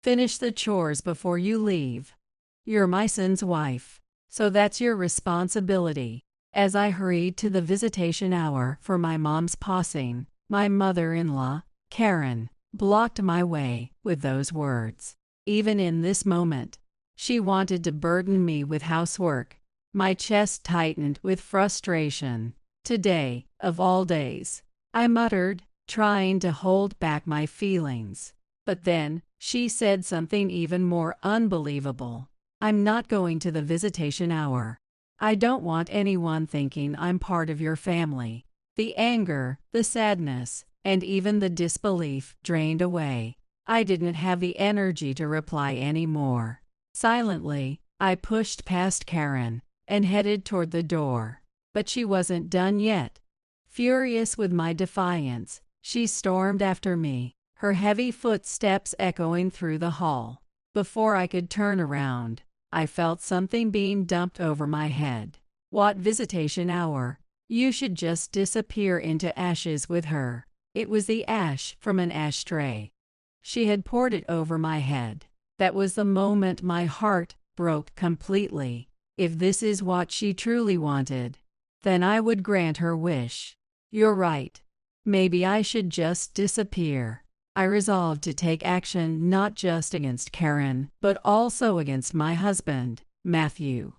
Finish the chores before you leave. You're my son's wife, so that's your responsibility. As I hurried to the visitation hour for my mom's passing, my mother-in-law, Karen, blocked my way with those words. Even in this moment, she wanted to burden me with housework. My chest tightened with frustration. Today, of all days, I muttered, trying to hold back my feelings. But then, she said something even more unbelievable. I'm not going to the visitation hour. I don't want anyone thinking I'm part of your family. The anger, the sadness, and even the disbelief drained away. I didn't have the energy to reply anymore. Silently, I pushed past Karen and headed toward the door. But she wasn't done yet. Furious with my defiance, she stormed after me, her heavy footsteps echoing through the hall. Before I could turn around, I felt something being dumped over my head. What visitation hour? You should just disappear into ashes with her. It was the ash from an ashtray. She had poured it over my head. That was the moment my heart broke completely. If this is what she truly wanted, then I would grant her wish. You're right. Maybe I should just disappear. I resolved to take action not just against Karen, but also against my husband, Matthew.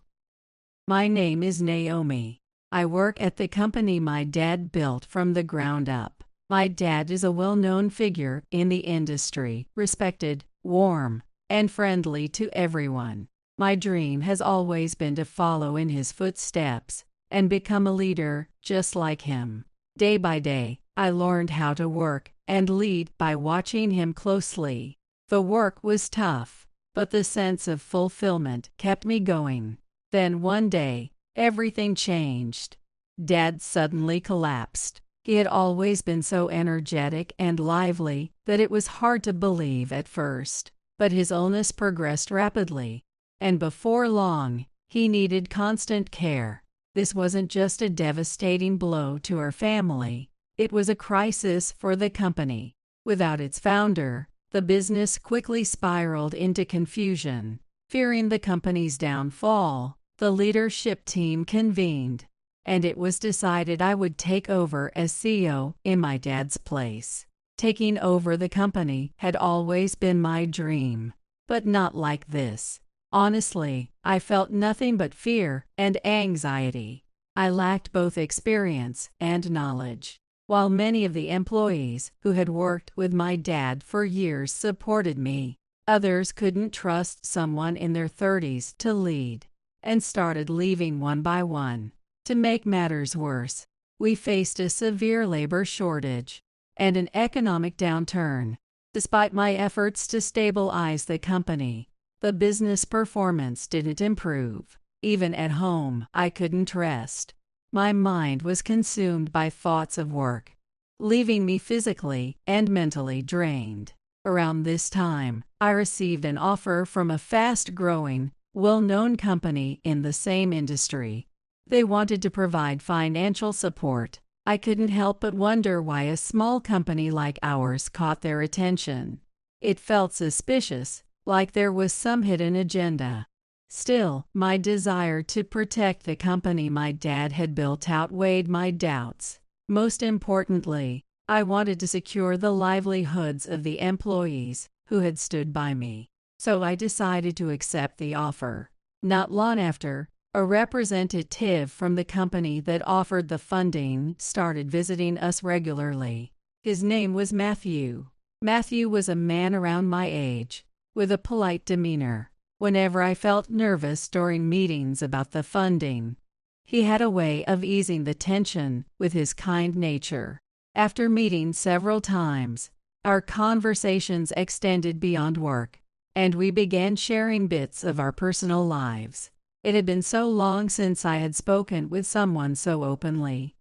My name is Naomi. I work at the company my dad built from the ground up. My dad is a well-known figure in the industry, respected, warm, and friendly to everyone. My dream has always been to follow in his footsteps and become a leader just like him. Day by day, I learned how to work and lead by watching him closely. The work was tough, but the sense of fulfillment kept me going. Then one day, everything changed. Dad suddenly collapsed. He had always been so energetic and lively that it was hard to believe at first, but his illness progressed rapidly, and before long, he needed constant care. This wasn't just a devastating blow to our family, it was a crisis for the company. Without its founder, the business quickly spiraled into confusion. Fearing the company's downfall, the leadership team convened, and it was decided I would take over as CEO in my dad's place. Taking over the company had always been my dream, but not like this. Honestly, I felt nothing but fear and anxiety. I lacked both experience and knowledge. While many of the employees who had worked with my dad for years supported me, others couldn't trust someone in their 30s to lead, and started leaving one by one. To make matters worse, we faced a severe labor shortage and an economic downturn. Despite my efforts to stabilize the company, the business performance didn't improve. Even at home, I couldn't rest. My mind was consumed by thoughts of work, leaving me physically and mentally drained. Around this time, I received an offer from a fast-growing, well-known company in the same industry. They wanted to provide financial support. I couldn't help but wonder why a small company like ours caught their attention. It felt suspicious, like there was some hidden agenda. Still, my desire to protect the company my dad had built outweighed my doubts. Most importantly, I wanted to secure the livelihoods of the employees who had stood by me. So I decided to accept the offer. Not long after, a representative from the company that offered the funding started visiting us regularly. His name was Matthew. Matthew was a man around my age, with a polite demeanor. Whenever I felt nervous during meetings about the funding, he had a way of easing the tension with his kind nature. After meeting several times, our conversations extended beyond work, and we began sharing bits of our personal lives. It had been so long since I had spoken with someone so openly.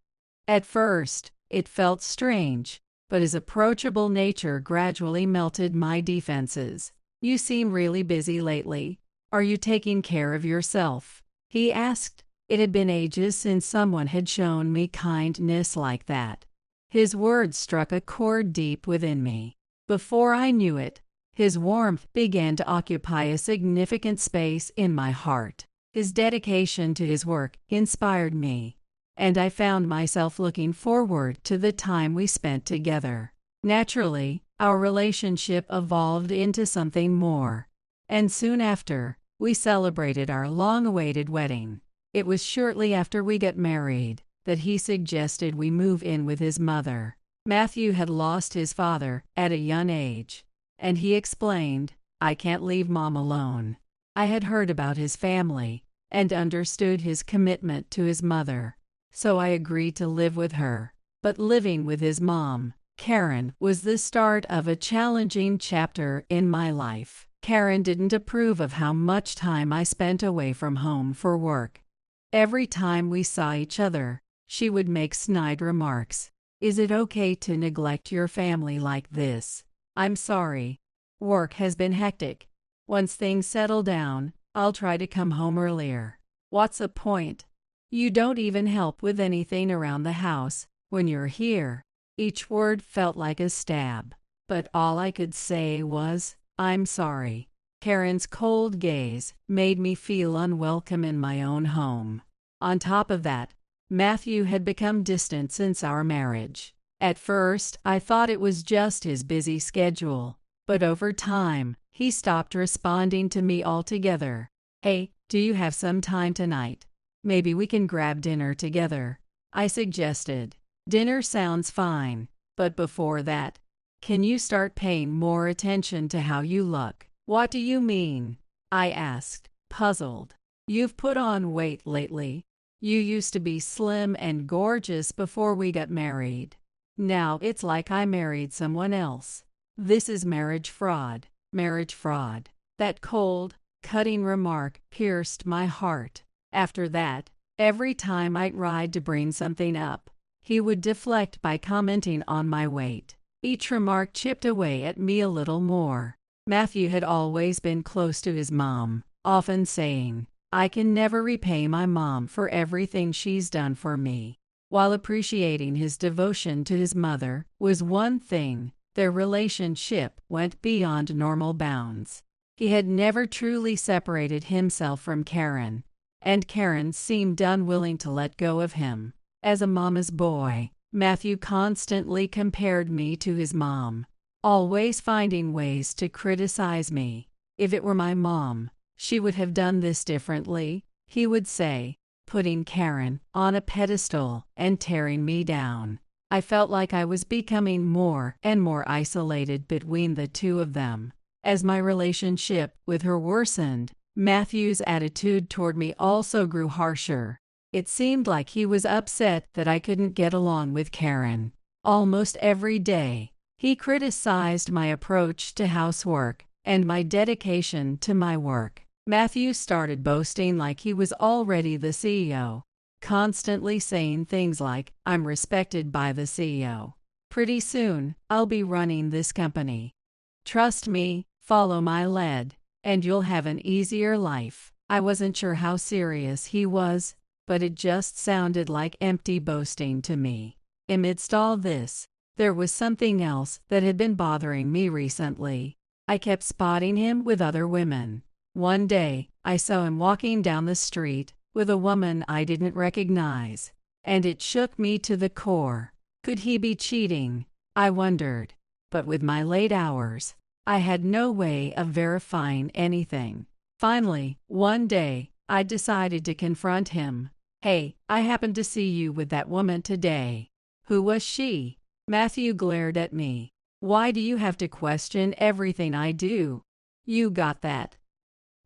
At first, it felt strange, but his approachable nature gradually melted my defenses. "You seem really busy lately. Are you taking care of yourself?" he asked. It had been ages since someone had shown me kindness like that. His words struck a chord deep within me. Before I knew it, His warmth began to occupy a significant space in my heart. His dedication to his work inspired me, and I found myself looking forward to the time we spent together. Naturally, our relationship evolved into something more, and soon after, we celebrated our long-awaited wedding. It was shortly after we got married that he suggested we move in with his mother. Matthew had lost his father at a young age, and he explained, "I can't leave Mom alone." I had heard about his family and understood his commitment to his mother, so I agreed to live with her. But living with his mom, Karen, was the start of a challenging chapter in my life. Karen didn't approve of how much time I spent away from home for work. Every time we saw each other, she would make snide remarks. "Is it okay to neglect your family like this? I'm sorry. Work has been hectic. Once things settle down, I'll try to come home earlier. What's the point? You don't even help with anything around the house when you're here." Each word felt like a stab, but all I could say was, "I'm sorry." Karen's cold gaze made me feel unwelcome in my own home. On top of that, Matthew had become distant since our marriage. At first, I thought it was just his busy schedule, but over time, he stopped responding to me altogether. "Hey, do you have some time tonight? Maybe we can grab dinner together," I suggested. "Dinner sounds fine, but before that, can you start paying more attention to how you look?" "What do you mean?" I asked, puzzled. "You've put on weight lately. You used to be slim and gorgeous before we got married. Now it's like I married someone else. This is marriage fraud." Marriage fraud. That cold, cutting remark pierced my heart. After that, every time I tried to bring something up, he would deflect by commenting on my weight. Each remark chipped away at me a little more. Matthew had always been close to his mom, often saying, "I can never repay my mom for everything she's done for me." While appreciating his devotion to his mother was one thing, their relationship went beyond normal bounds. He had never truly separated himself from Karen, and Karen seemed unwilling to let go of him. As a mama's boy, Matthew constantly compared me to his mom, always finding ways to criticize me. "If it were my mom, she would have done this differently," he would say, putting Karen on a pedestal and tearing me down. I felt like I was becoming more and more isolated between the two of them. As my relationship with her worsened, Matthew's attitude toward me also grew harsher. It seemed like he was upset that I couldn't get along with Karen. Almost every day, he criticized my approach to housework and my dedication to my work. Matthew started boasting like he was already the CEO, constantly saying things like, "I'm respected by the CEO. Pretty soon, I'll be running this company. Trust me, follow my lead, and you'll have an easier life." I wasn't sure how serious he was, but it just sounded like empty boasting to me. Amidst all this, there was something else that had been bothering me recently. I kept spotting him with other women. One day, I saw him walking down the street with a woman I didn't recognize, and it shook me to the core. Could he be cheating? I wondered. But with my late hours, I had no way of verifying anything. Finally, one day, I decided to confront him. "Hey, I happened to see you with that woman today." "Who was she?" Matthew glared at me. "Why do you have to question everything I do? You got that?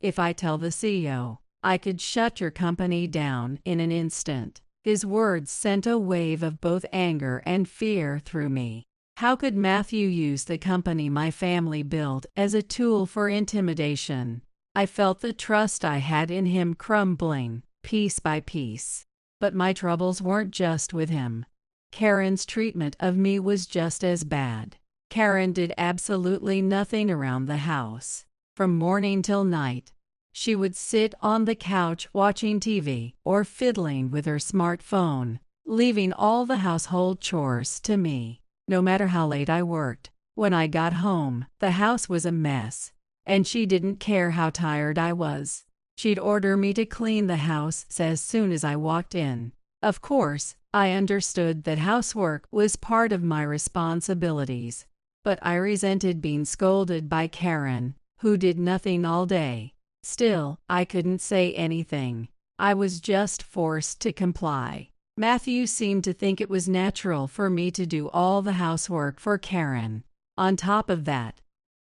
If I tell the CEO, I could shut your company down in an instant." His words sent a wave of both anger and fear through me. How could Matthew use the company my family built as a tool for intimidation? I felt the trust I had in him crumbling, piece by piece. But my troubles weren't just with him. Karen's treatment of me was just as bad. Karen did absolutely nothing around the house. From morning till night, she would sit on the couch watching TV or fiddling with her smartphone, leaving all the household chores to me. No matter how late I worked, When I got home, the house was a mess, and she didn't care how tired I was. She'd order me to clean the house as soon as I walked in. Of course, I understood that housework was part of my responsibilities, but I resented being scolded by Karen, who did nothing all day. Still, I couldn't say anything. I was just forced to comply. Matthew seemed to think it was natural for me to do all the housework for Karen. On top of that,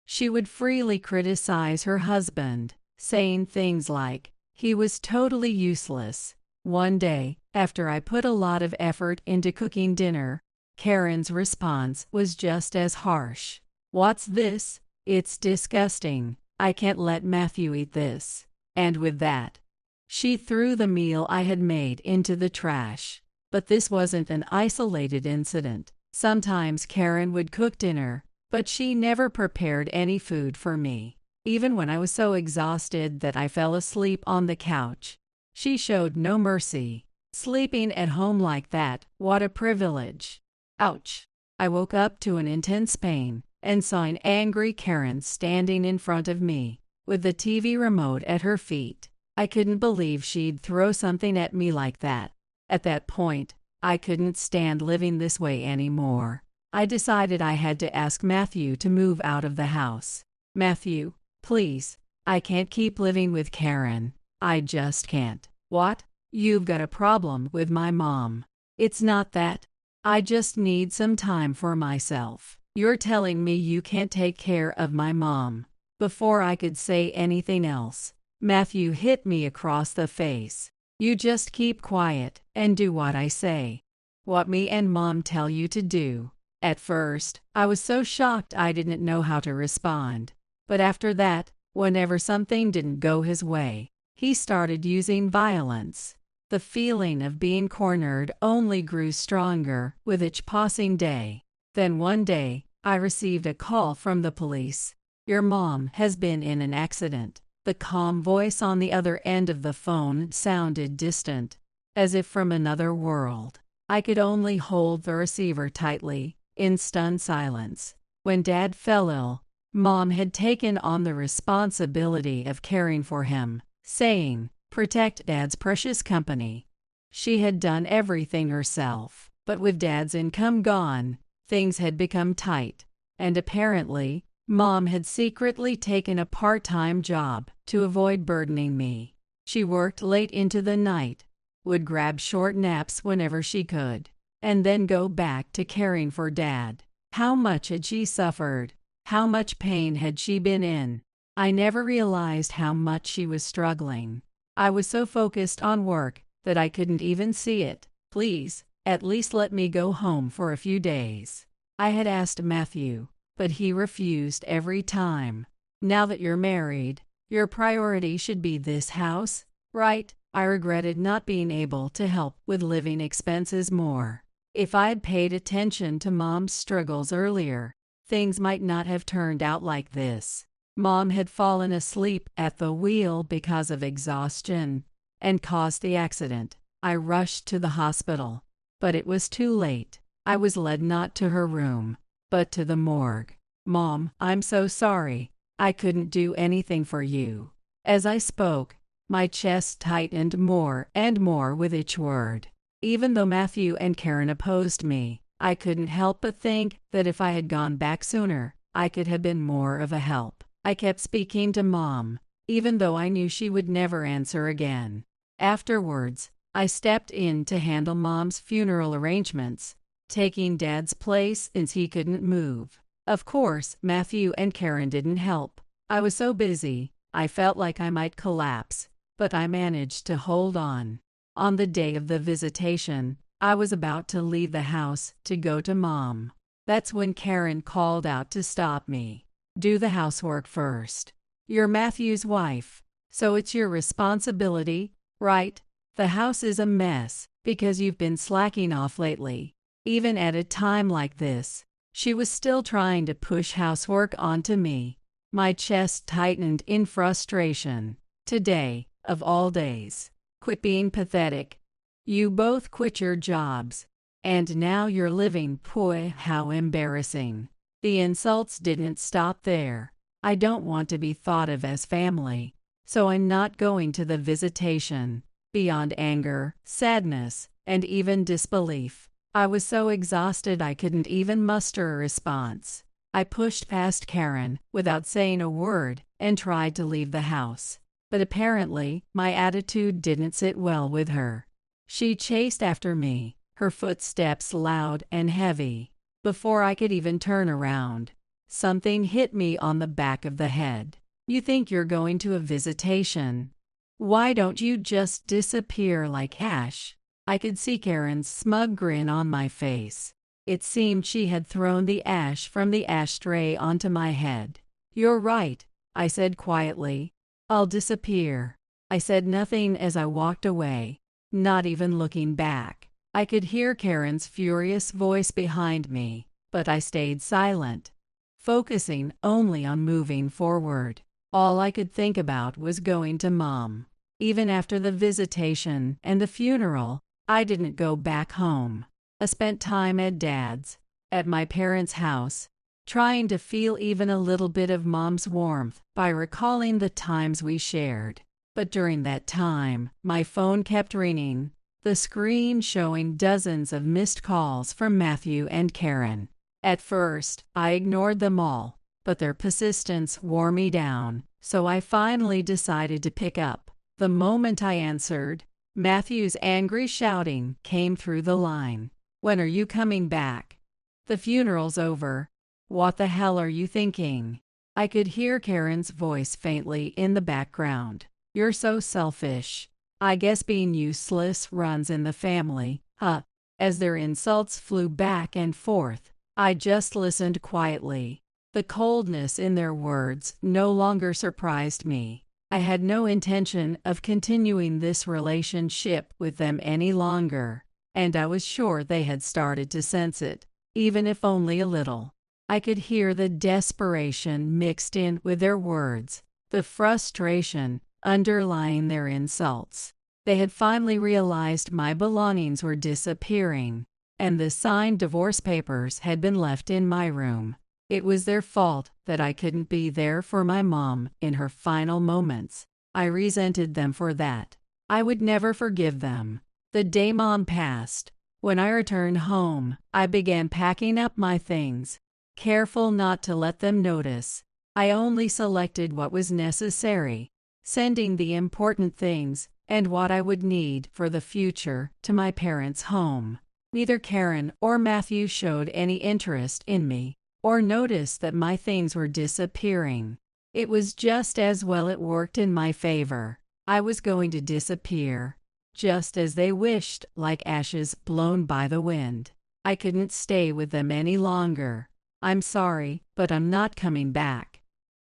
she would freely criticize her husband, saying things like, he was totally useless. One day, after I put a lot of effort into cooking dinner, Karen's response was just as harsh. "What's this? It's disgusting. I can't let Matthew eat this." And with that, she threw the meal I had made into the trash. But this wasn't an isolated incident. Sometimes Karen would cook dinner, but she never prepared any food for me. Even when I was so exhausted that I fell asleep on the couch, she showed no mercy. Sleeping at home like that, what a privilege. Ouch. I woke up to an intense pain and saw an angry Karen standing in front of me, with the TV remote at her feet. I couldn't believe she'd throw something at me like that. At that point, I couldn't stand living this way anymore. I decided I had to ask Matthew to move out of the house. "Matthew, please, I can't keep living with Karen. I just can't." "What? You've got a problem with my mom." "It's not that. I just need some time for myself." "You're telling me you can't take care of my mom?" Before I could say anything else, Matthew hit me across the face. "You just keep quiet and do what I say. What me and Mom tell you to do." At first, I was so shocked I didn't know how to respond. But after that, whenever something didn't go his way, he started using violence. The feeling of being cornered only grew stronger with each passing day. Then one day, I received a call from the police. "Your mom has been in an accident." The calm voice on the other end of the phone sounded distant, as if from another world. I could only hold the receiver tightly, in stunned silence. When Dad fell ill, Mom had taken on the responsibility of caring for him, saying, "Protect Dad's precious company." She had done everything herself, but with Dad's income gone, things had become tight, and apparently, Mom had secretly taken a part-time job to avoid burdening me. She worked late into the night, would grab short naps whenever she could, and then go back to caring for Dad. How much had she suffered? How much pain had she been in? I never realized how much she was struggling. I was so focused on work that I couldn't even see it. "Please, at least let me go home for a few days." I had asked Matthew, but he refused every time. "Now that you're married, your priority should be this house, right?" I regretted not being able to help with living expenses more. If I'd paid attention to Mom's struggles earlier, things might not have turned out like this. Mom had fallen asleep at the wheel because of exhaustion and caused the accident. I rushed to the hospital, but it was too late. I was led not to her room, but to the morgue. "Mom, I'm so sorry. I couldn't do anything for you." As I spoke, my chest tightened more and more with each word. Even though Matthew and Karen opposed me, I couldn't help but think that if I had gone back sooner, I could have been more of a help. I kept speaking to Mom, even though I knew she would never answer again. Afterwards, I stepped in to handle Mom's funeral arrangements, taking Dad's place since he couldn't move. Of course, Matthew and Karen didn't help. I was so busy, I felt like I might collapse, but I managed to hold on. On the day of the visitation, I was about to leave the house to go to Mom. That's when Karen called out to stop me. "Do the housework first. You're Matthew's wife, so it's your responsibility, right? The house is a mess because you've been slacking off lately." Even at a time like this, she was still trying to push housework onto me. My chest tightened in frustration. Today, of all days. Quit being pathetic. You both quit your jobs, and now you're living. Boy, how embarrassing. The insults didn't stop there. I don't want to be thought of as family, so I'm not going to the visitation. Beyond anger, sadness, and even disbelief, I was so exhausted I couldn't even muster a response. I pushed past Karen without saying a word and tried to leave the house. But apparently, my attitude didn't sit well with her. She chased after me, her footsteps loud and heavy. Before I could even turn around, something hit me on the back of the head. You think you're going to a visitation? Why don't you just disappear like ash? I could see Karen's smug grin on my face. It seemed she had thrown the ash from the ashtray onto my head. You're right, I said quietly. I'll disappear. I said nothing as I walked away, not even looking back. I could hear Karen's furious voice behind me, but I stayed silent, focusing only on moving forward. All I could think about was going to Mom. Even after the visitation and the funeral, I didn't go back home. I spent time at Dad's, at my parents' house, trying to feel even a little bit of Mom's warmth by recalling the times we shared. But during that time, my phone kept ringing, the screen showing dozens of missed calls from Matthew and Karen. At first, I ignored them all, but their persistence wore me down, so I finally decided to pick up. The moment I answered, Matthew's angry shouting came through the line. When are you coming back? The funeral's over. What the hell are you thinking? I could hear Karen's voice faintly in the background. You're so selfish. I guess being useless runs in the family, huh? As their insults flew back and forth, I just listened quietly. The coldness in their words no longer surprised me. I had no intention of continuing this relationship with them any longer, and I was sure they had started to sense it, even if only a little. I could hear the desperation mixed in with their words, the frustration underlying their insults. They had finally realized my belongings were disappearing, and the signed divorce papers had been left in my room. It was their fault that I couldn't be there for my mom in her final moments. I resented them for that. I would never forgive them. The day Mom passed, when I returned home, I began packing up my things, careful not to let them notice. I only selected what was necessary, sending the important things and what I would need for the future to my parents' home. Neither Karen or Matthew showed any interest in me, or noticed that my things were disappearing. It was just as well it worked in my favor. I was going to disappear, just as they wished, like ashes blown by the wind. I couldn't stay with them any longer. I'm sorry, but I'm not coming back.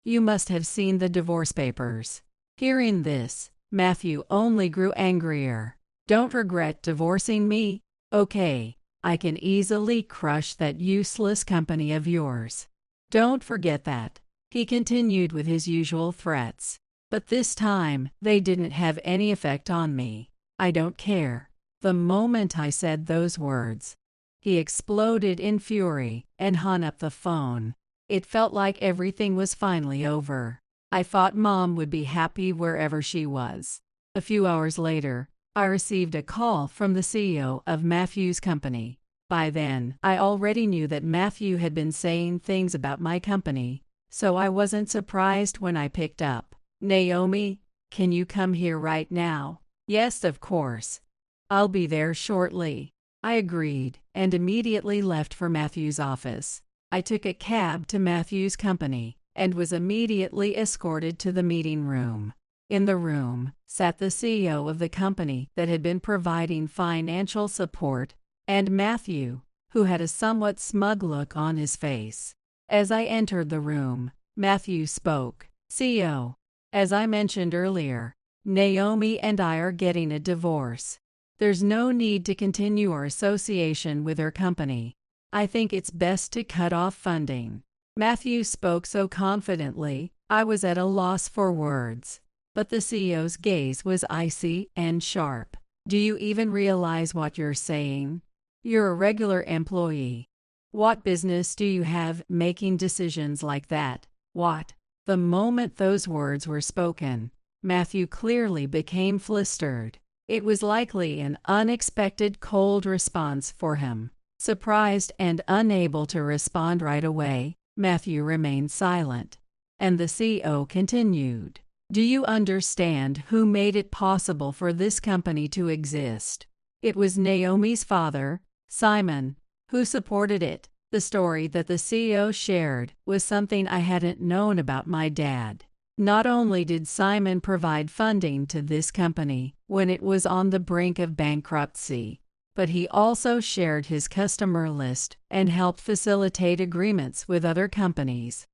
You must have seen the divorce papers. Hearing this, Matthew only grew angrier. Don't regret divorcing me? Okay. I can easily crush that useless company of yours. Don't forget that. He continued with his usual threats. But this time, they didn't have any effect on me. I don't care. The moment I said those words, he exploded in fury and hung up the phone. It felt like everything was finally over. I thought Mom would be happy wherever she was. A few hours later, I received a call from the CEO of Matthew's company. By then, I already knew that Matthew had been saying things about my company, so I wasn't surprised when I picked up. Naomi, can you come here right now? Yes, of course. I'll be there shortly. I agreed and immediately left for Matthew's office. I took a cab to Matthew's company and was immediately escorted to the meeting room. In the room sat the CEO of the company that had been providing financial support, and Matthew, who had a somewhat smug look on his face. As I entered the room, Matthew spoke. CEO, as I mentioned earlier, Naomi and I are getting a divorce. There's no need to continue our association with her company. I think it's best to cut off funding. Matthew spoke so confidently, I was at a loss for words. But the CEO's gaze was icy and sharp. Do you even realize what you're saying? You're a regular employee. What business do you have making decisions like that? What? The moment those words were spoken, Matthew clearly became flustered. It was likely an unexpected cold response for him. Surprised and unable to respond right away, Matthew remained silent. And the CEO continued. Do you understand who made it possible for this company to exist? It was Naomi's father, Simon, who supported it. The story that the CEO shared was something I hadn't known about my dad. Not only did Simon provide funding to this company when it was on the brink of bankruptcy, but he also shared his customer list and helped facilitate agreements with other companies.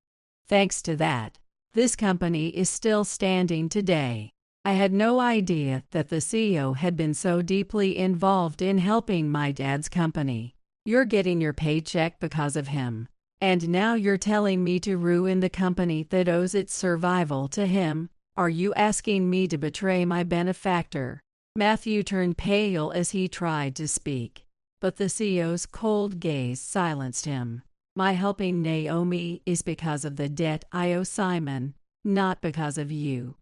Thanks to that, this company is still standing today. I had no idea that the CEO had been so deeply involved in helping my dad's company. You're getting your paycheck because of him. And now you're telling me to ruin the company that owes its survival to him? Are you asking me to betray my benefactor? Matthew turned pale as he tried to speak, but the CEO's cold gaze silenced him. My helping Naomi is because of the debt I owe Simon, not because of you.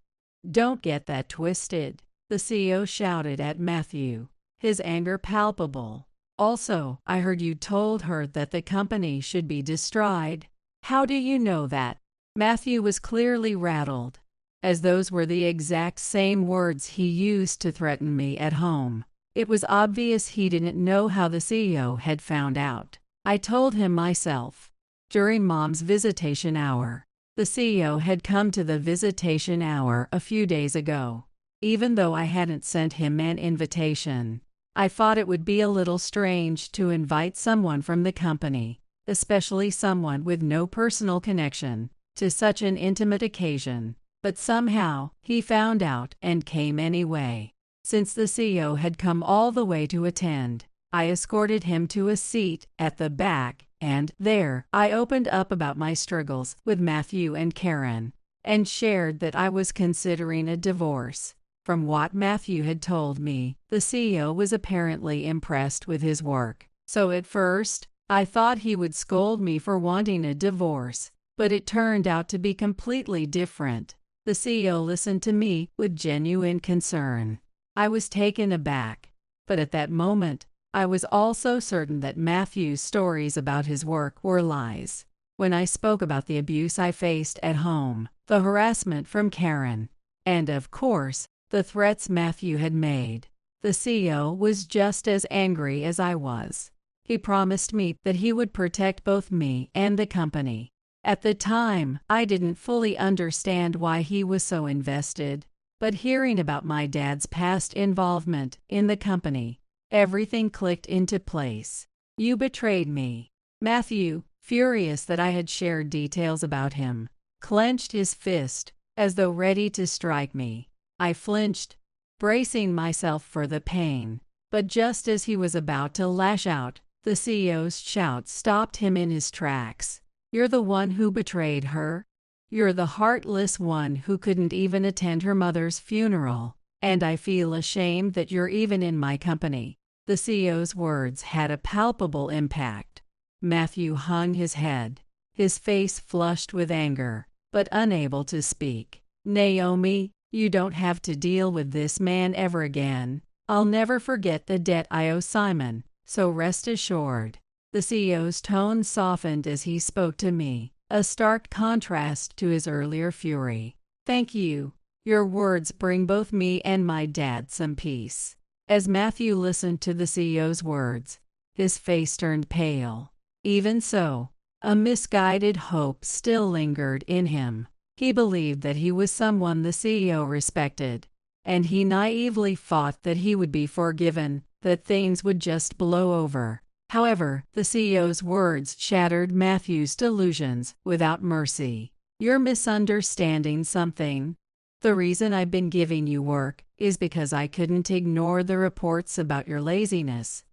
Don't get that twisted, the CEO shouted at Matthew, his anger palpable. Also, I heard you told her that the company should be destroyed. How do you know that? Matthew was clearly rattled, as those were the exact same words he used to threaten me at home. It was obvious he didn't know how the CEO had found out. I told him myself. During Mom's visitation hour, the CEO had come to the visitation hour a few days ago. Even though I hadn't sent him an invitation, I thought it would be a little strange to invite someone from the company, especially someone with no personal connection, to such an intimate occasion. But somehow, he found out and came anyway. Since the CEO had come all the way to attend, I escorted him to a seat at the back, and there I opened up about my struggles with Matthew and Karen, and shared that I was considering a divorce. From what Matthew had told me, the CEO was apparently impressed with his work. So at first, I thought he would scold me for wanting a divorce, but it turned out to be completely different. The CEO listened to me with genuine concern. I was taken aback, but at that moment, I was also certain that Matthew's stories about his work were lies. When I spoke about the abuse I faced at home, the harassment from Karen, and of course, the threats Matthew had made, the CEO was just as angry as I was. He promised me that he would protect both me and the company. At the time, I didn't fully understand why he was so invested, but hearing about my dad's past involvement in the company, everything clicked into place. You betrayed me. Matthew, furious that I had shared details about him, clenched his fist, as though ready to strike me. I flinched, bracing myself for the pain, but just as he was about to lash out, the CEO's shout stopped him in his tracks. You're the one who betrayed her. You're the heartless one who couldn't even attend her mother's funeral, and I feel ashamed that you're even in my company. The CEO's words had a palpable impact. Matthew hung his head, his face flushed with anger, but unable to speak. Naomi, you don't have to deal with this man ever again. I'll never forget the debt I owe Simon, so rest assured. The CEO's tone softened as he spoke to me, a stark contrast to his earlier fury. Thank you. Your words bring both me and my dad some peace. As Matthew listened to the CEO's words, his face turned pale. Even so, a misguided hope still lingered in him. He believed that he was someone the CEO respected, and he naively thought that he would be forgiven, that things would just blow over. However, the CEO's words shattered Matthew's delusions without mercy. You're misunderstanding something. The reason I've been giving you work is because I couldn't ignore the reports about your laziness.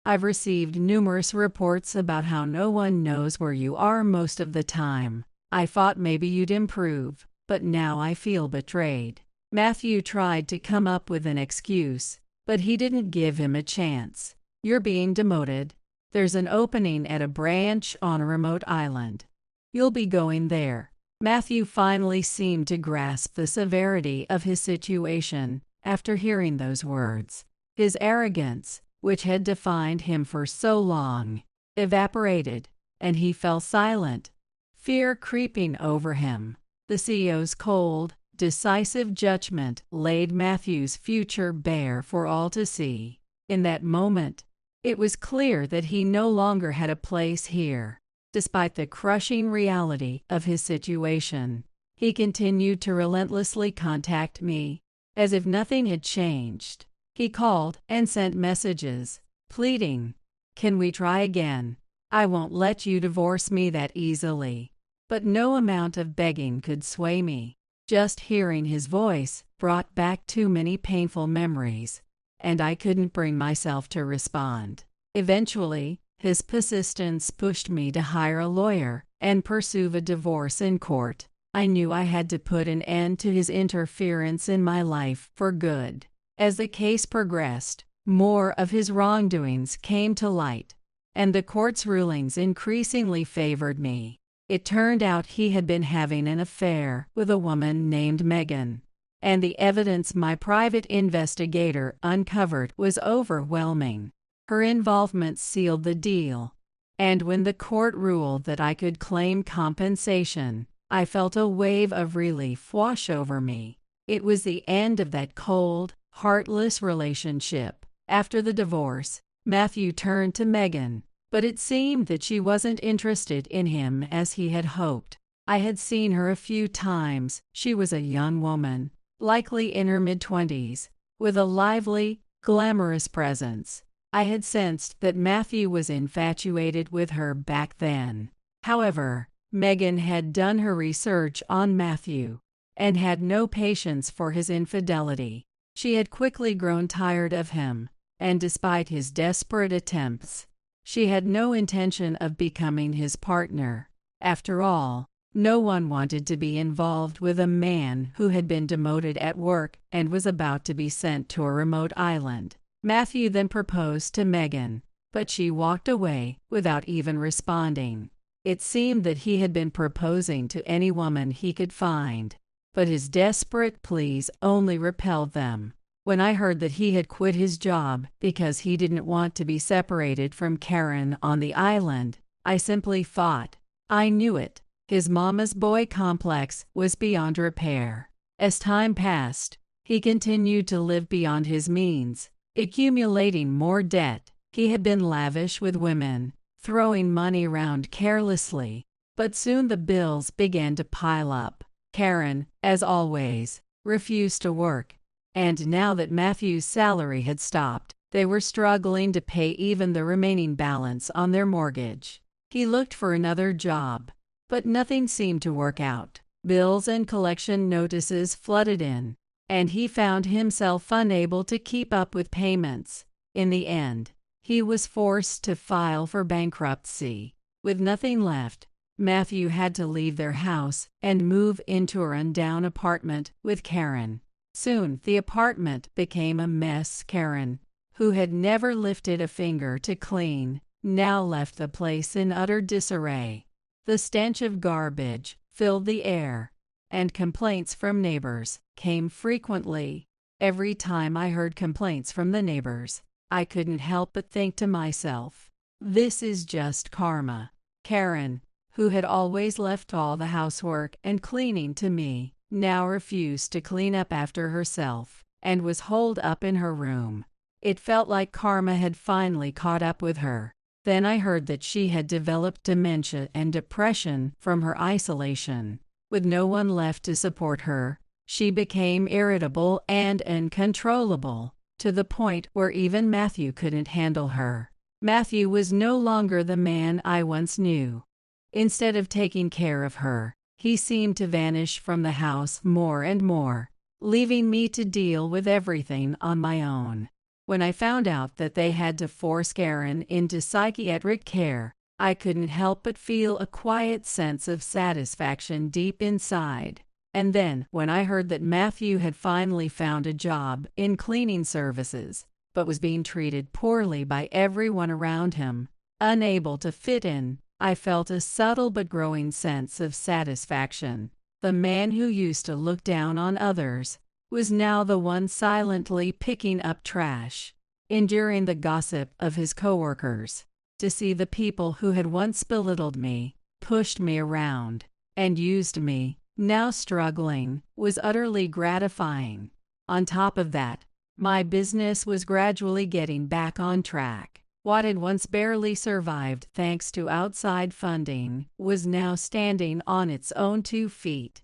I've received numerous reports about how no one knows where you are most of the time. I thought maybe you'd improve, but now I feel betrayed. Matthew tried to come up with an excuse, but he didn't give him a chance. You're being demoted. There's an opening at a branch on a remote island. You'll be going there." Matthew finally seemed to grasp the severity of his situation after hearing those words. His arrogance, which had defined him for so long, evaporated, and he fell silent, fear creeping over him. The CEO's cold, decisive judgment laid Matthew's future bare for all to see. In that moment, it was clear that he no longer had a place here. Despite the crushing reality of his situation, he continued to relentlessly contact me, as if nothing had changed. He called and sent messages, pleading, "Can we try again? I won't let you divorce me that easily." But no amount of begging could sway me. Just hearing his voice brought back too many painful memories, and I couldn't bring myself to respond. Eventually, his persistence pushed me to hire a lawyer and pursue a divorce in court. I knew I had to put an end to his interference in my life for good. As the case progressed, more of his wrongdoings came to light, and the court's rulings increasingly favored me. It turned out he had been having an affair with a woman named Megan, and the evidence my private investigator uncovered was overwhelming. Her involvement sealed the deal, and when the court ruled that I could claim compensation, I felt a wave of relief wash over me. It was the end of that cold, heartless relationship. After the divorce, Matthew turned to Megan, but it seemed that she wasn't interested in him as he had hoped. I had seen her a few times. She was a young woman, likely in her mid-20s, with a lively, glamorous presence. I had sensed that Matthew was infatuated with her back then. However, Megan had done her research on Matthew and had no patience for his infidelity. She had quickly grown tired of him, and despite his desperate attempts, she had no intention of becoming his partner. After all, no one wanted to be involved with a man who had been demoted at work and was about to be sent to a remote island. Matthew then proposed to Megan, but she walked away without even responding. It seemed that he had been proposing to any woman he could find, but his desperate pleas only repelled them. When I heard that he had quit his job because he didn't want to be separated from Karen on the island, I simply thought, I knew it. His mama's boy complex was beyond repair. As time passed, he continued to live beyond his means, accumulating more debt. He had been lavish with women, throwing money around carelessly, but soon the bills began to pile up. Karen, as always, refused to work, and now that Matthew's salary had stopped, they were struggling to pay even the remaining balance on their mortgage. He looked for another job, but nothing seemed to work out. Bills and collection notices flooded in, and he found himself unable to keep up with payments. In the end, he was forced to file for bankruptcy. With nothing left, Matthew had to leave their house and move into a rundown apartment with Karen. Soon, the apartment became a mess. Karen, who had never lifted a finger to clean, now left the place in utter disarray. The stench of garbage filled the air, and complaints from neighbors came frequently. Every time I heard complaints from the neighbors, I couldn't help but think to myself, this is just karma. Karen, who had always left all the housework and cleaning to me, now refused to clean up after herself and was holed up in her room. It felt like karma had finally caught up with her. Then I heard that she had developed dementia and depression from her isolation. With no one left to support her, she became irritable and uncontrollable, to the point where even Matthew couldn't handle her. Matthew was no longer the man I once knew. Instead of taking care of her, he seemed to vanish from the house more and more, leaving me to deal with everything on my own. When I found out that they had to force Karen into psychiatric care, I couldn't help but feel a quiet sense of satisfaction deep inside. And then, when I heard that Matthew had finally found a job in cleaning services, but was being treated poorly by everyone around him, Unable to fit in, I felt a subtle but growing sense of satisfaction. The man who used to look down on others was now the one silently picking up trash, enduring the gossip of his coworkers. To see the people who had once belittled me, pushed me around, and used me, now struggling, was utterly gratifying. On top of that, my business was gradually getting back on track. What had once barely survived thanks to outside funding was now standing on its own 2 feet,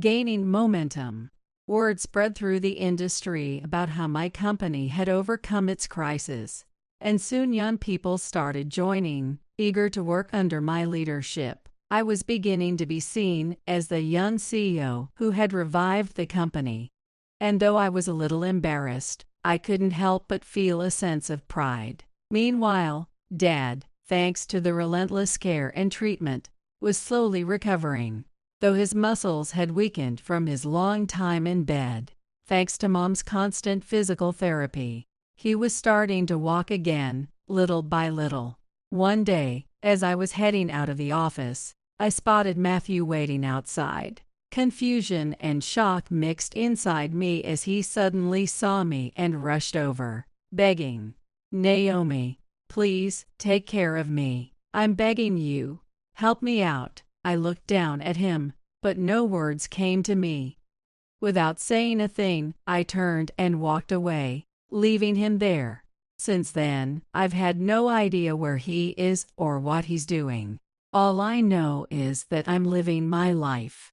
gaining momentum. Word spread through the industry about how my company had overcome its crisis, and soon young people started joining, eager to work under my leadership. I was beginning to be seen as the young CEO who had revived the company. And though I was a little embarrassed, I couldn't help but feel a sense of pride. Meanwhile, Dad, thanks to the relentless care and treatment, was slowly recovering. Though his muscles had weakened from his long time in bed, thanks to Mom's constant physical therapy, he was starting to walk again, little by little. One day, as I was heading out of the office, I spotted Matthew waiting outside. Confusion and shock mixed inside me as he suddenly saw me and rushed over, begging, "Naomi, please, take care of me. I'm begging you. Help me out." I looked down at him, but no words came to me. Without saying a thing, I turned and walked away, leaving him there. Since then, I've had no idea where he is or what he's doing. All I know is that I'm living my life.